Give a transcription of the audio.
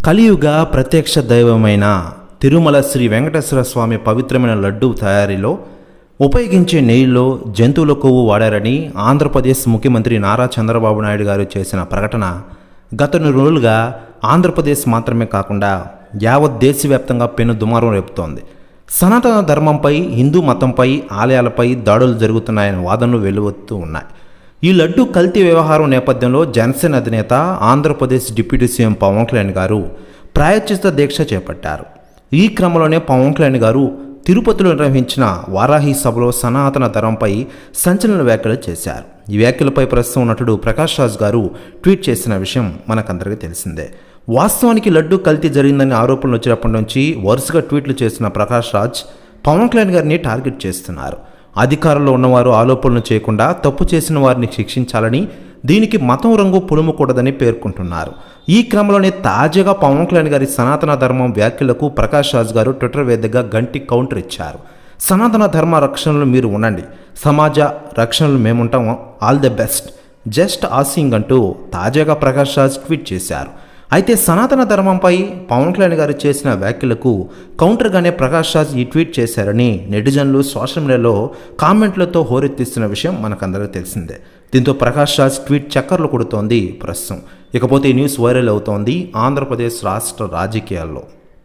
కలియుగ ప్రత్యక్ష దైవమైన తిరుమల శ్రీ వెంకటేశ్వర స్వామి పవిత్రమైన లడ్డు తయారీలో ఉపయోగించే నెయ్యిలో జంతువుల కొవ్వు వాడారని ఆంధ్రప్రదేశ్ ముఖ్యమంత్రి నారా చంద్రబాబు నాయుడు గారు చేసిన ప్రకటన గత 2 రోజులుగా ఆంధ్రప్రదేశ్ మాత్రమే కాకుండా యావత్ దేశవ్యాప్తంగా పెను దుమారం రేపుతోంది. సనాతన ధర్మంపై, హిందూ మతంపై, ఆలయాలపై దాడులు జరుగుతున్నాయనే వాదనలు వెలువడుతూ ఉన్నాయి. ఈ లడ్డు కల్తీ వ్యవహారం నేపథ్యంలో జనసేన అధినేత ఆంధ్రప్రదేశ్ డిప్యూటీ సీఎం పవన్ కళ్యాణ్ గారు ప్రాయశ్చిత్త దీక్ష చేపట్టారు. ఈ క్రమంలోనే పవన్ కళ్యాణ్ గారు తిరుపతిలో నిర్వహించిన వారాహి సభలో సనాతన ధర్మంపై సంచలన వ్యాఖ్యలు చేశారు. ఈ వ్యాఖ్యలపై ప్రస్తుతం నటుడు ప్రకాష్ రాజ్ గారు ట్వీట్ చేసిన విషయం మనకందరికీ తెలిసిందే. వాస్తవానికి లడ్డు కల్తీ జరిగిందని ఆరోపణలు వచ్చినప్పటి నుంచి వరుసగా ట్వీట్లు చేసిన ప్రకాష్ రాజ్ పవన్ కళ్యాణ్ గారిని టార్గెట్ చేస్తున్నారు. అధికారంలో ఉన్నవారు ఆరోపణలు చేయకుండా తప్పు చేసిన వారిని శిక్షించాలని, దీనికి మతం రంగు పులుముకూడదని పేర్కొంటున్నారు. ఈ క్రమంలోనే తాజాగా పవన్ కళ్యాణ్ గారి సనాతన ధర్మం వ్యాఖ్యలకు ప్రకాష్ రాజ్ గారు ట్విట్టర్ వేదికగా గంటి కౌంటర్ ఇచ్చారు. సనాతన ధర్మ రక్షణలు మీరు ఉండండి, సమాజ రక్షణలు మేముంటాం, all the best, just asking అంటూ తాజాగా ప్రకాష్ రాజ్ ట్వీట్ చేశారు. అయితే సనాతన ధర్మంపై పవన్ కళ్యాణ్ గారు చేసిన వ్యాఖ్యలకు కౌంటర్గానే ప్రకాష్ రాజ్ ఈ ట్వీట్ చేశారని నెటిజన్లు సోషల్ మీడియాలో కామెంట్లతో హోరెత్తిస్తున్న విషయం మనకందరికీ తెలిసిందే. దీంతో ప్రకాష్ రాజ్ ట్వీట్ చక్కర్లు కొడుతోంది ప్రస్తుతం. ఇకపోతే ఈ న్యూస్ వైరల్ అవుతోంది ఆంధ్రప్రదేశ్ రాష్ట్ర రాజకీయాల్లో.